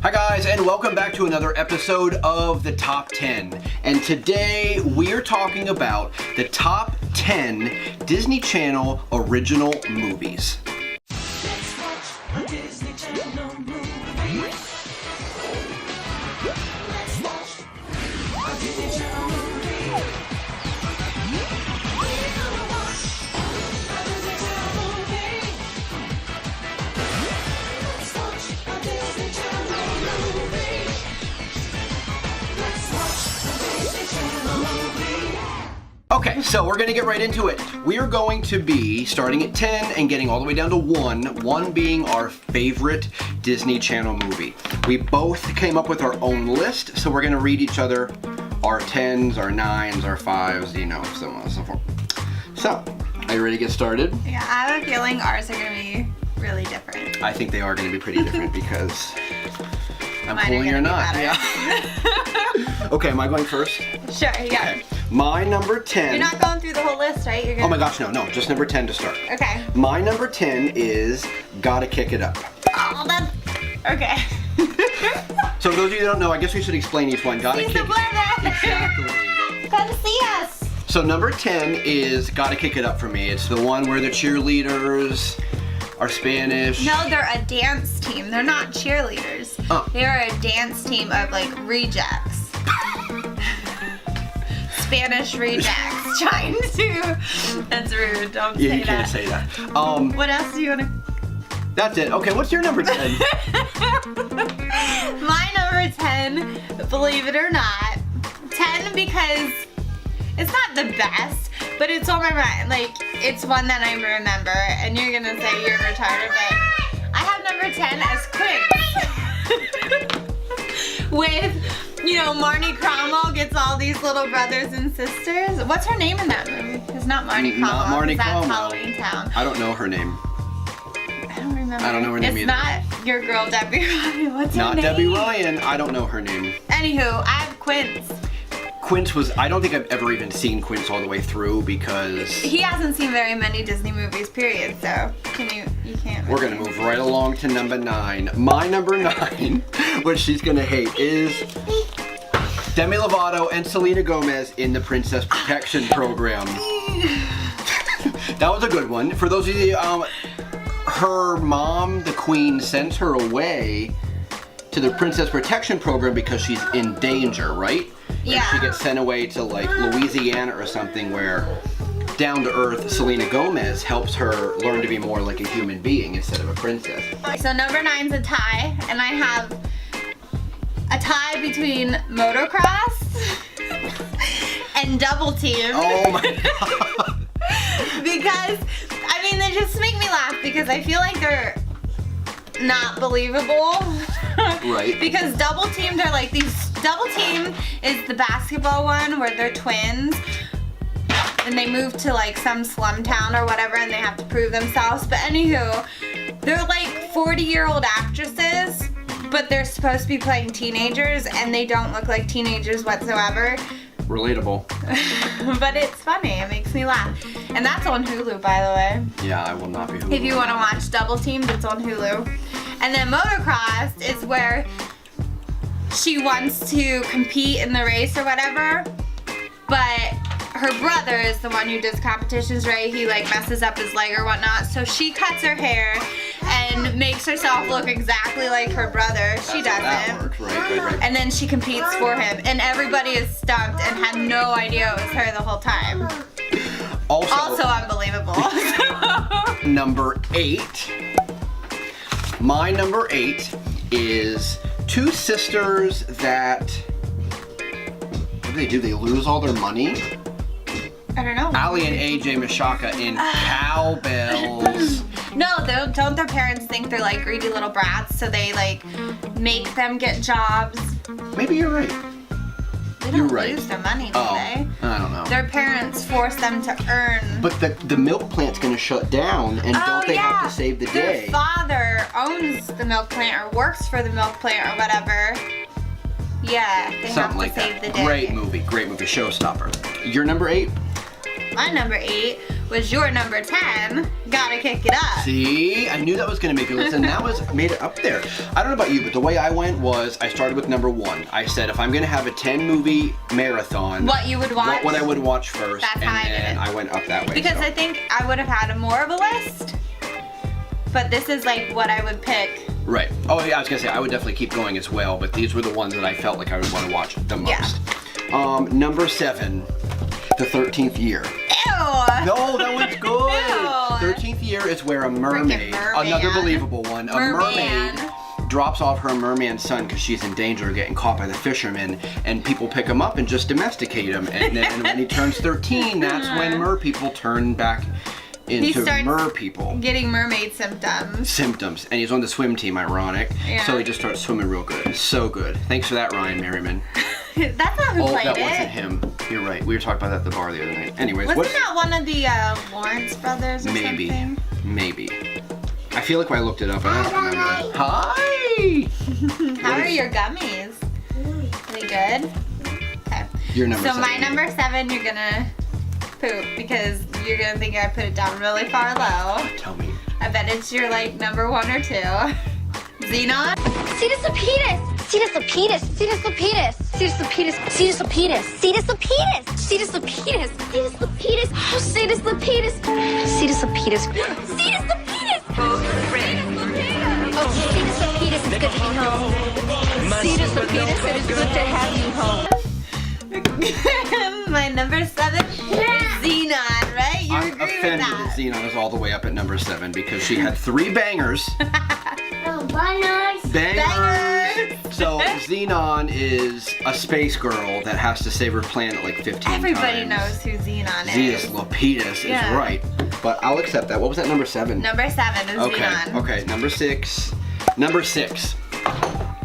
Hi guys, and welcome back to another episode of the Top 10. And today we are talking about the top 10 Disney Channel original movies. Let's watch a Disney Channel movie. Let's watch a Disney Channel movie. We're gonna watch a Disney Channel movie. Let's watch a Disney Channel movie. Let's watch a Disney Channel movie. Okay, so we're gonna get right into it. We are going to be starting at 10 and getting all the way down to 1 being our favorite Disney Channel movie. We both came up with our own list, so we're gonna read each other our 10s, our 9s, our 5s, you know, so on and so forth. So, are you ready to get started? Yeah, I have a feeling ours are gonna be really different. I think they are gonna be pretty different because I'm Mine are pulling your gonna be knot. better. Yeah. Okay, am I going first? Sure, yeah. Okay. My number 10. You're not going through the whole list, right? You're gonna... Oh my gosh, no, just number 10 to start. Okay. My number 10 is Gotta Kick It Up. Oh, that's... Okay. So for those of you that don't know, I guess we should explain each one. Gotta See Kick the weather. Exactly. Come see us. So number 10 is Gotta Kick It Up for me. It's the one where the cheerleaders are Spanish. No, they're a dance team. They're not cheerleaders. Oh. They're a dance team of like rejects. Spanish rejects trying to... That's rude. Don't Yeah, say you can't that. say that. What else do you want to... That's it. Okay, what's your number 10? My number 10, believe it or not, 10 because it's not the best, but it's on my mind. Like, it's one that I remember, and you're gonna say you're retarded, but I have number 10 as Quinn. With, you know, Marnie Cromwell gets all these little brothers and sisters. What's her name in that movie? It's not Marnie Cromwell. Not Marnie 'cause Cromwell. That's Halloween Town. I don't know her name. I don't remember. I don't know her name it's either. It's not your girl Debbie Ryan. What's her Not name? Debbie Ryan. I don't know her name. Anywho, I have Quince. Quince was, I don't think I've ever even seen Quince all the way through because He hasn't seen very many Disney movies, period, so you can't. we're gonna move right along to number 9. My number 9, which she's gonna hate, is Demi Lovato and Selena Gomez in the Princess Protection Program. That was a good one. For those of you, her mom, the queen, sends her away to the Princess Protection Program because she's in danger, right? Yeah. And she gets sent away to like Louisiana or something where down to earth Selena Gomez helps her learn to be more like a human being instead of a princess. So number 9's a tie, and I have a tie between motocross and double team. Oh my god. Because, I mean, they just make me laugh because I feel like they're not believable. Right. Because double teamed are like these, double team is the basketball one where they're twins and they move to like some slum town or whatever and they have to prove themselves. But anywho, they're like 40-year-old actresses, but they're supposed to be playing teenagers and they don't look like teenagers whatsoever. Relatable. But it's funny, it makes me laugh. And that's on Hulu, by the way. Yeah, I will not be Hulu. If you want to watch Double Teamed, it's on Hulu. And then motocross is where she wants to compete in the race or whatever, but her brother is the one who does competitions, right? He like messes up his leg or whatnot, so she cuts her hair and makes herself look exactly like her brother. She That's how that doesn't. works, right. And then she competes for him, and everybody is stumped and had no idea it was her the whole time. Also unbelievable. Number 8. My number 8 is two sisters that, what do? They lose all their money? I don't know. Aly and AJ Mashaka in Cowbells. No, don't their parents think they're like greedy little brats, so they like make them get jobs? Maybe you're right. They don't You're right. lose their money, do Oh, they? I don't know. Their parents force them to earn. But the milk plant's gonna shut down, and don't they have to save the day? Their father owns the milk plant or works for the milk plant or whatever. Yeah, they Something like have to save that. the day. Great movie, showstopper. Your number 8? My number 8 was your number 10. Gotta kick it up. See, I knew that was gonna make your list, and that made it up there. I don't know about you, but the way I went was I started with number 1. I said if I'm gonna have a 10 movie marathon, What you would watch? what I would watch first, That's how I did and it. I went up that way. Because so. I think I would have had a more of a list, but this is like what I would pick. Right. Oh yeah, I was gonna say I would definitely keep going as well, but these were the ones that I felt like I would want to watch the most. Yeah. Number 7, The 13th Year. Ew! No, that one's good. Ew. 13th Year is where a mermaid, merman. another believable one, a mermaid drops off her merman son because she's in danger of getting caught by the fishermen, and people pick him up and just domesticate him. And then when he turns 13, that's when mer people turn back into mer people. Getting mermaid symptoms. And he's on the swim team, ironic. Yeah. So he just starts swimming real good. So good. Thanks for that, Ryan Merriman. That's not who played that it. wasn't him. You're right. We were talking about that at the bar the other night. Anyways, Wasn't that one of the Lawrence brothers or something? Maybe. I feel like when I looked it up, I don't remember. Hi! How are your gummies? Are they good? Okay. Your number So 7. my number 7, you're gonna poop because you're gonna think I put it down really far low. Tell me. I bet it's your like number 1 or 2. Xenon? Cetus the penis. Cetus the penis. Cetus the penis. Cetus the penis. Cetus the penis. Cetus the penis. Cetus the penis. Cetus the penis. Oh, Cetus the penis. Cetus the penis. Cetus the penis. Oh, Cetus the penis. It's good to be home. Cetus the penis. It is good to have you home. My number 7 is Xenon, right? You I'm agree with offended that? that Xenon is all the way up at number 7 because she had 3 bangers. Bangers! So Xenon is a space girl that has to save her planet like 15 times. Everybody knows who Xenon is. Zeus Lapidus Yeah. is right. But I'll accept that. What was that, number 7? Number 7 is Okay, Xenon. okay, number 6. Number 6.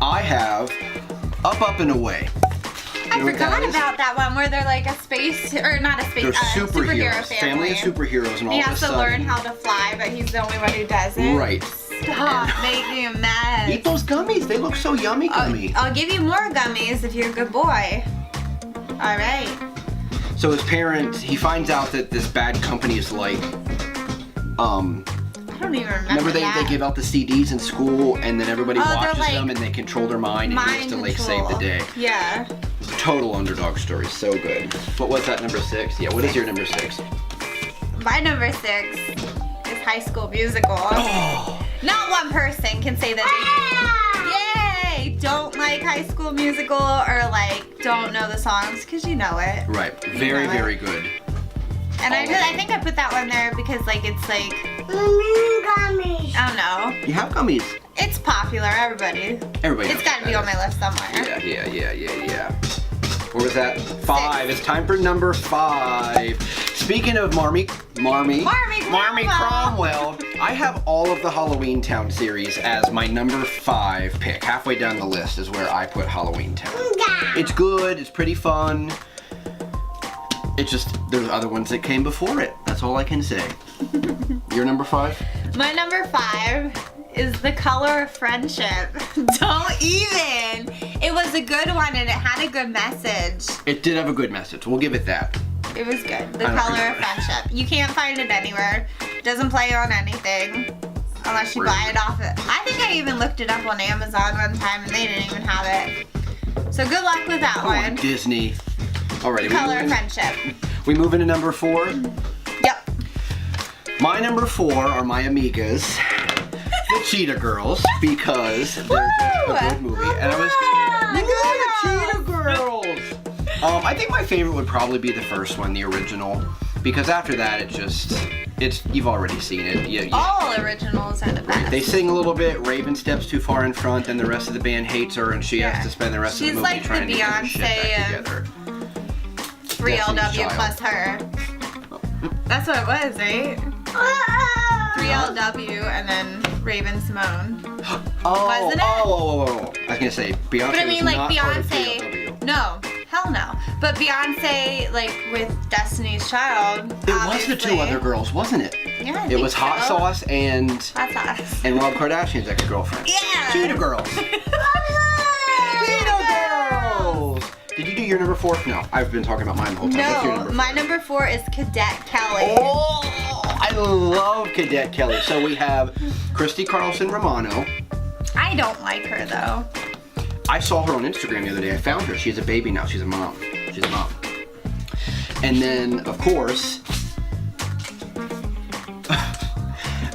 I have Up and Away. I You know what forgot that is? about that one where they're like a space, or not a space, They're superhero superheroes. family. Of superheroes, and all He of a has to sudden, learn how to fly, but he's the only one who doesn't. Right. Stop making a mess. Eat those gummies. They look so yummy, gummy. I'll give you more gummies if you're a good boy. All right. So his parents, he finds out that this bad company is like, I don't even remember they that. give out the CDs in school, and then everybody Oh, they're watches like them, and they control their mind, and he has Mind to like control. save the day. Yeah. Total underdog story, so good. What was that, number 6? Yeah, what is your number 6? My number 6 is High School Musical. Oh, Not one person can say that they, yay, don't like High School Musical or like don't know the songs because you know it. right. Very, know it. very good. And All of I them. think I put that one there because like it's like, Gummies. I don't know. You have gummies. It's popular, everybody. Everybody It's knows got to what be that on my list somewhere. Yeah. Where was that? 5. It's time for number 5. Speaking of Marmy Cromwell, I have all of the Halloween Town series as my number 5 pick. Halfway down the list is where I put Halloween Town. It's good. It's pretty fun. It's just, there's other ones that came before it. That's all I can say. Your number 5? My number 5 is The Color of Friendship. Don't even. It was a good one and it had a good message. It did have a good message. We'll give it that. It was good. The I don't Color of remember. Friendship. You can't find it anywhere. Doesn't play on anything unless you buy it off it. I think I even looked it up on Amazon one time and they didn't even have it. So good luck with that Oh, one. Disney. Alrighty, Color of Friendship. we move into number 4. Yep. My number 4 are my amigas, the Cheetah Girls, because they're just a good movie. And I was, The Cheetah Girls! I think my favorite would probably be the first one, the original, because after that you've already seen it. Yeah, All originals are the best. They sing a little bit, Raven steps too far in front, and the rest of the band hates her, and she has to spend the rest of the She's movie like the trying to get her shit Beyonce back of- together. 3LW Destiny's plus her. That's what it was, right? 3LW and then Raven Simone. Wasn't it? Oh. I was gonna say Beyonce. But I mean, was like not part of Beyonce. PLW. No, hell no. But Beyonce, like with Destiny's Child. It was the 2 other girls, wasn't it? Yeah, I It think was Hot so. Sauce and Hot Sauce. Rob Kardashian's ex-girlfriend. Yeah. Cheetah Girls. Cheetah Girls. Did you do your number 4? No, I've been talking about mine the whole time. What's your No, number 4? my number 4 is Cadet Kelly. Oh, I love Cadet Kelly. So we have Christy Carlson Romano. I don't like her though. I saw her on Instagram the other day. I found her. She's a baby now. She's a mom. She's a mom. And then, of course,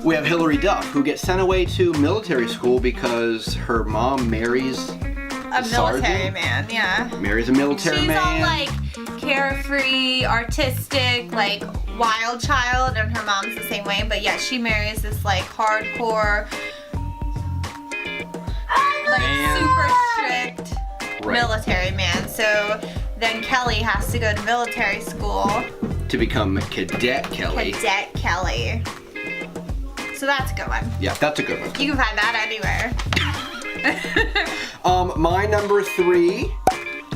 we have Hillary Duff, who gets sent away to military school because her mom marries A military man, yeah. Marries a military She's man. all like carefree, artistic, like wild child, and her mom's the same way. But yeah, she marries this like hardcore, like super strict military man. So then Kelly has to go to military school to become Cadet Kelly. Cadet Kelly. So that's a good one. Yeah, that's a good one. You can find that anywhere. My number 3,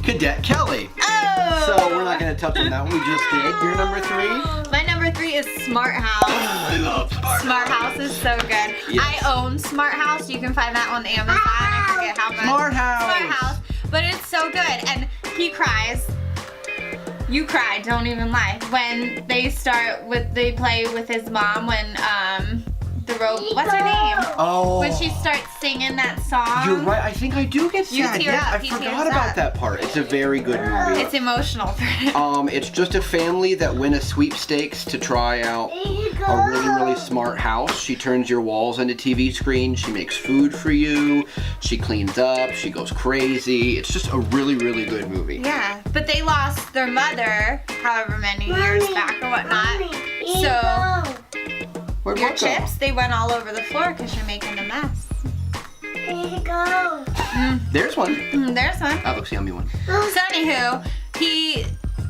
Cadet Kelly. Oh! So we're not going to touch on that one. We just did. Your number 3? My number 3 is Smart House. I love Smart House is so good. Yes. I own Smart House. You can find that on Amazon. I forget how much. Smart House. Smart House. But it's so good. And he cries. You cried, don't even lie. When they play with his mom when, what's her name? Oh. When she starts singing that song. You're right. I think I do get sad. You tear Yeah, up. I He forgot tears about up. that part. It's a very good movie. It's emotional for him. It's just a family that win a sweepstakes to try out a really, really smart house. She turns your walls into TV screens. She makes food for you. She cleans up. She goes crazy. It's just a really, really good movie. Yeah, but they lost their mother however many years back or whatnot. So Where'd your what go? chips, they went all over the floor because you're making a mess. There's one. There's one. That looks yummy one. So anywho,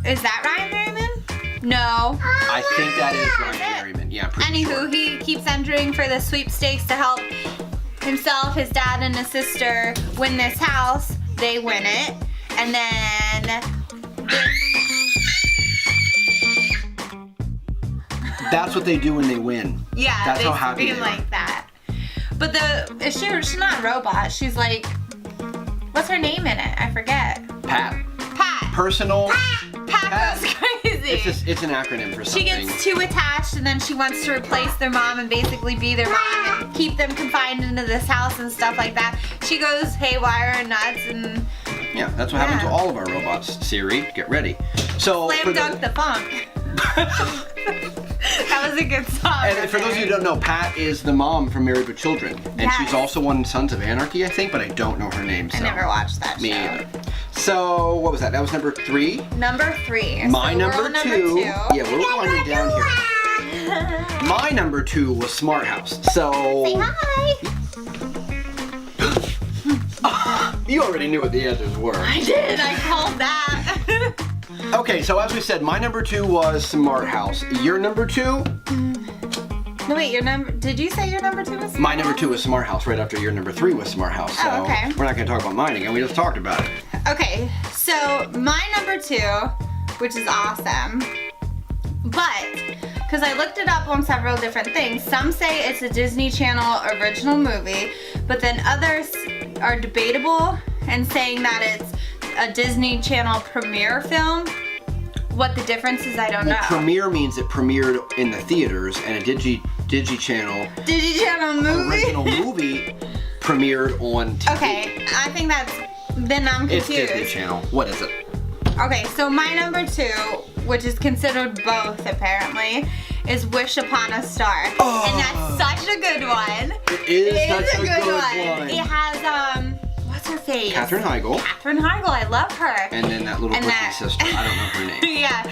is that Ryan Merriman? No. I think that is Ryan Merriman. Yeah, I'm pretty Anywho, sure. he keeps entering for the sweepstakes to help himself, his dad, and his sister win this house. They win it. And then That's what they do when they win. yeah, That's they how happy be they like are. that. But she's not a robot. She's like, what's her name in it? I forget. Pat. Pat. Personal. Pat goes crazy. It's an acronym for She something. gets too attached and then she wants to replace their mom and basically be their mom and keep them confined into this house and stuff like that. She goes haywire and nuts and Yeah, that's what happens to all of our robots. Siri, get ready. So slam dunk the funk. That was a good song. And for those of you who don't know, Pat is the mom from Married with Children. And Yes. she's also on Sons of Anarchy, I think, but I don't know her name. So. I never watched that Me show. either. So, what was that? That was number 3. Number 3. My So we're number on 2. Yeah, we're winding down here. My number 2 was Smart House. So. Say hi. You already knew what the answers were. I did. I called that. Okay, so as we said, my number 2 was Smart House. Your number 2? No, wait, did you say your number 2 was? My number 2 was Smart House, right after your number 3 was Smart House. So Oh, okay. we're not going to talk about mine again. We just talked about it. Okay, so my number 2, which is awesome, but because I looked it up on several different things, some say it's a Disney Channel original movie, but then others are debatable and saying that it's a Disney Channel premiere film. What the difference is, I don't know. Premiere means it premiered in the theaters, and a Digi Channel Disney Channel movie? original movie premiered on TV. Okay, I think then I'm It's confused. Disney Channel. What is it? Okay, so my number 2, which is considered both apparently, is Wish Upon a Star. Oh. And that's such a good one. It is It such is a good one. It has, what's her face? Katherine Heigl, Katherine Heigl, I love her. and then that little And British that- sister. I don't know her name. Yeah,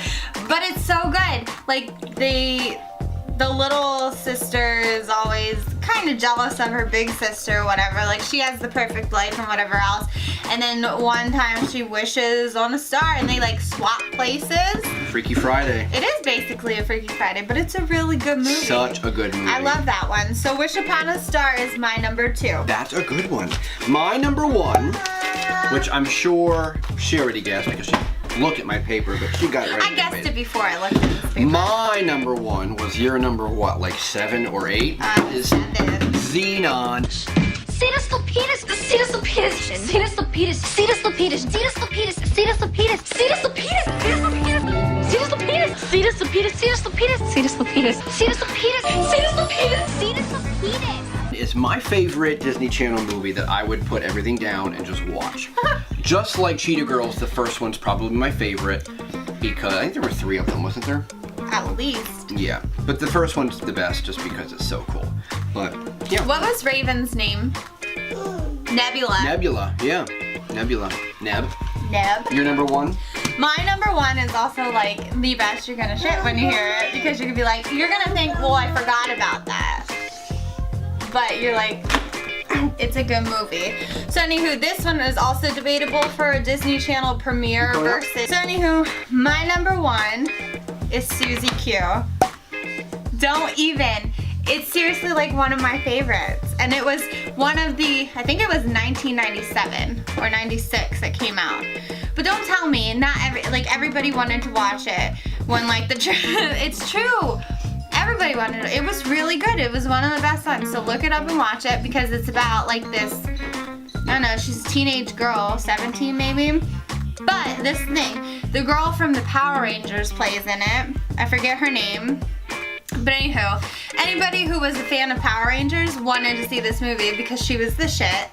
but it's so good. Like, the little sister is always kind of jealous of her big sister or whatever. Like, she has the perfect life and whatever else. And then one time she wishes on a star and they like swap places. Freaky Friday. It is basically a Freaky Friday, but it's a really good movie. Such a good movie. I love that one. So Wish Upon a Star is my number 2. That's a good one. My number 1, which I'm sure she already guessed because she looked at my paper, but she got it right. I guessed it before I looked at this paper. My number 1 was your number what, like 7 or 8? Is Seven. Xenon. Cetus Lapidus, Cetus Lapidus, Cetus Lapidus, Cetus Lapidus, Cetus Lapidus, Cetus Lapidus, Cetus Lapidus, Cetus Lapidus, Cetus Lapidus, Cetus Lapidus, Cetus Lapidus, Cetus Lapidus, Cetus Lapidus, Cetus Lapidus. It's my favorite Disney Channel movie that I would put everything down and just watch. Just like Cheetah Girls, the first one's probably my favorite because I think there were 3 of them, wasn't there? At least. Yeah, but the first one's the best just because it's so cool. But yeah. What was Raven's name? Nebula. Nebula, yeah. Nebula. Neb. Your number 1? My number 1 is also like the best you're gonna shit when you hear it because you're gonna be like, you're gonna think, well, I forgot about that. But you're like, it's a good movie. So anywho, this one is also debatable for a Disney Channel premiere versus. So anywho, my number 1 is Susie Q. Don't even. It's seriously like one of my favorites. And it was one of the, I think it was 1997 or 96 that came out. But don't tell me, not everybody wanted to watch it when like it's true. Everybody wanted it. It was really good. It was one of the best ones. So look it up and watch it because it's about like this, I don't know, she's a teenage girl, 17 maybe. But this thing, the girl from the Power Rangers plays in it. I forget her name. But anywho, anybody who was a fan of Power Rangers wanted to see this movie because she was the shit.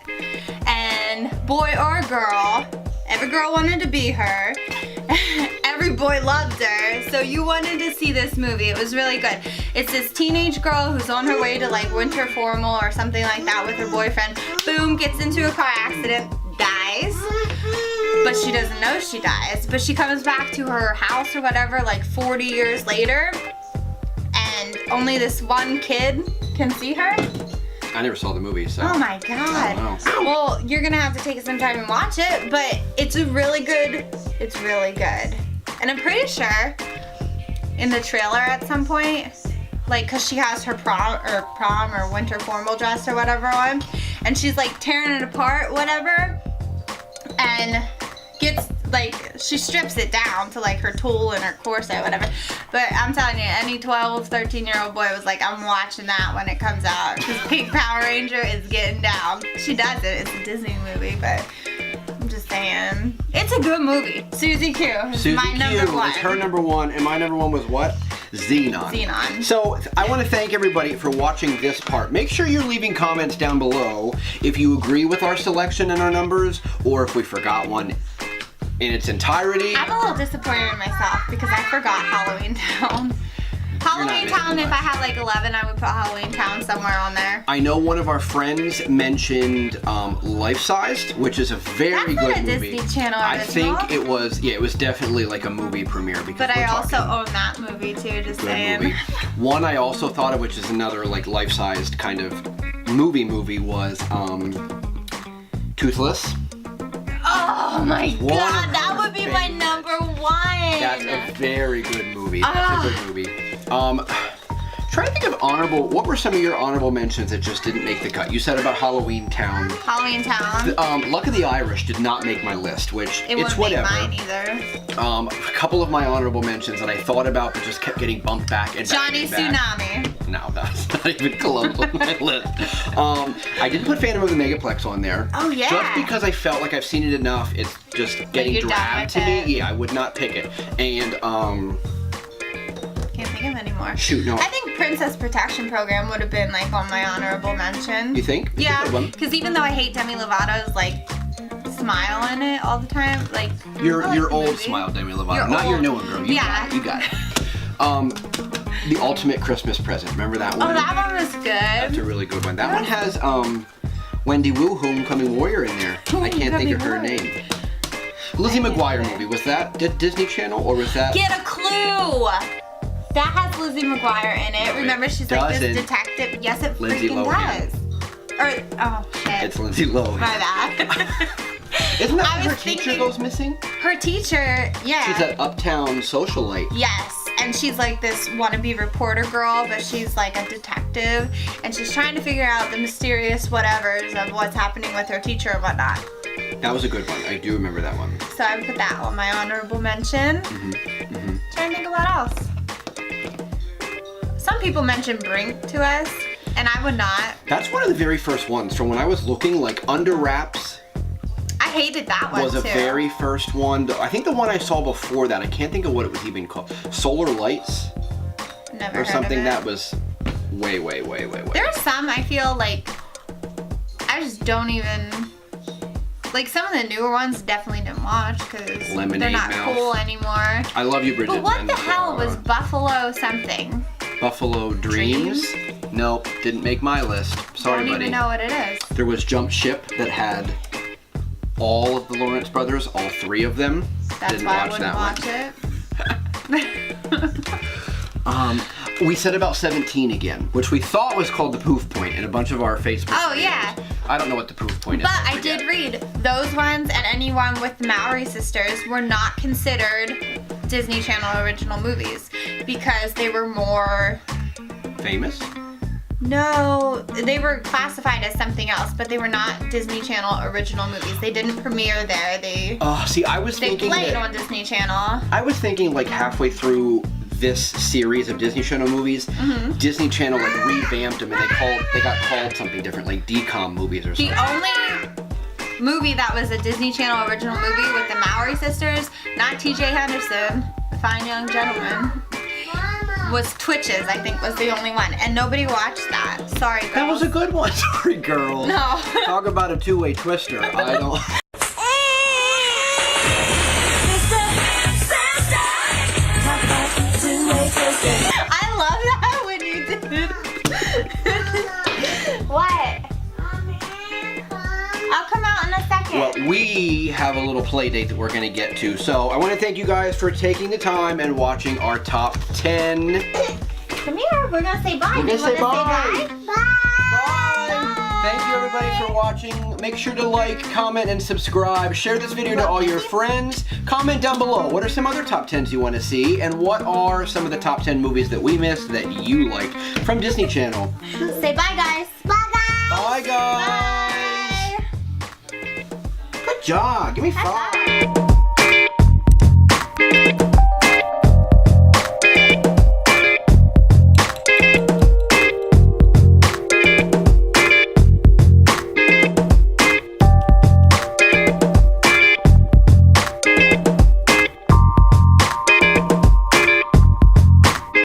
And boy or girl, every girl wanted to be her. Every boy loved her. So you wanted to see this movie. It was really good. It's this teenage girl who's on her way to like winter formal or something like that with her boyfriend. Boom, gets into a car accident, dies. But she doesn't know she dies. But she comes back to her house or whatever like 40 years later. And only this one kid can see her. I never saw the movie, so. Oh my god. Oh, well, you're gonna have to take some time and watch it, but it's really good. And I'm pretty sure in the trailer at some point, like, cause she has her prom or winter formal dress or whatever on, and she's like tearing it apart, whatever, and gets like, she strips it down to like her tulle and her corset, whatever. But I'm telling you, any 12, 13-year-old boy was like, I'm watching that when it comes out. Because Pink Power Ranger is getting down. She does it. It's a Disney movie, but I'm just saying. It's a good movie. Susie Q is my number 1. It's her number 1, and my number 1 was what? Xenon. So I want to thank everybody for watching this part. Make sure you're leaving comments down below if you agree with our selection and our numbers, or if we forgot one in its entirety. I'm a little disappointed in myself because I forgot Halloween Town. Halloween Town, if I had like 11, I would put Halloween Town somewhere on there. I know one of our friends mentioned Life Sized, which is a very good movie. That's not a Disney Channel original. I think it was, yeah, it was definitely like a movie premiere. Because but I also own that movie too, just saying. Movie. One I also thought of, which is another like life-sized kind of movie was Toothless. Oh my god, that would be my number 1. That's a very good movie. That's a good movie. Trying to think of what were some of your honorable mentions that just didn't make the cut? You said about Halloween Town. Halloween Town. Luck of the Irish did not make my list, which it's wouldn't whatever. Make mine either. A couple of my honorable mentions that I thought about but just kept getting bumped back and Johnny Tsunami. No, that's not even close on my list. I did put Phantom of the Megaplex on there. Oh yeah. Just because I felt like I've seen it enough, it's just getting dragged to me. Yeah, I would not pick it. And can't think of any more. Shoot, no. I think Princess Protection Program would have been like on my honorable mention. You think? Yeah, because even though I hate Demi Lovato's like smile in it all the time, like your old smile, Demi Lovato, not your new one, girl. You got it. The Ultimate Christmas Present. Remember that one? Oh, that one was good. That's a really good one. That one has Wendy Wu, Homecoming Warrior, in there. I can't think of her name. Lizzie McGuire movie. Was that Disney Channel or was that? Get a clue. That has Lizzie McGuire in it. Remember, she's like this detective. Yes, it freaking does. Or, oh, shit. It's Lindsay Lohan. My bad. Isn't that her teacher goes missing? Her teacher, yeah. She's that uptown socialite. Yes, and she's like this wannabe reporter girl, but she's like a detective, and she's trying to figure out the mysterious whatevers of what's happening with her teacher and whatnot. That was a good one. I do remember that one. So I would put that on my honorable mention. Trying to think of what else. Some people mentioned Brink to us, and I would not. That's one of the very first ones from when I was looking, like Under Wraps I hated that one was a too. very first one. I think the one I saw before that, I can't think of what it was even called. Solar Lights Never or heard something of it. that was way. There are some I feel like I just don't even like some of the newer ones definitely didn't watch because they're Lemonade not Mouth. cool anymore. I love you, Bridget. But what the and, hell was Buffalo something? Buffalo Dreams? Nope, didn't make my list. Sorry, I don't buddy. even know what it is. There was Jump Ship that had all of the Lawrence brothers, all 3 of them. That's Didn't why I watch wouldn't that watch it. We said about 17 again, which we thought was called the Poof Point in a bunch of our Facebook Oh, videos. yeah. I don't know what the Poof Point is. But I did read those ones and anyone with the Maori sisters were not considered Disney Channel original movies because they were more. Famous? No, they were classified as something else, but they were not Disney Channel original movies. They didn't premiere there. They See, I was they thinking played that, on Disney Channel. I was thinking like halfway through this series of Disney Channel movies, Mm-hmm. Disney Channel like revamped them and they got called something different, like DCOM movies or The something. only movie that was a Disney Channel original movie with the Maori sisters, not T.J. Henderson, the fine young gentleman, was Twitches. I think was the only one, and nobody watched that. Sorry, girls. That was a good one. Sorry, girl. No. Talk about a two-way twister. I don't. I love that when you did. What? I'll come out in a second. Well, we have a little play date that we're going to get to. So I want to thank you guys for taking the time and watching our top 10. Come here. We're gonna say bye. We're gonna You wanna say bye. Bye. Bye. Thank you everybody for watching. Make sure to like, comment, and subscribe. Share this video to all your friends. Comment down below. What are some other top 10s you want to see? And what are some of the top 10 movies that we missed that you liked from Disney Channel? Say bye, guys. Bye, guys. Bye, guys. Bye. Good job. Give me 5. Bye.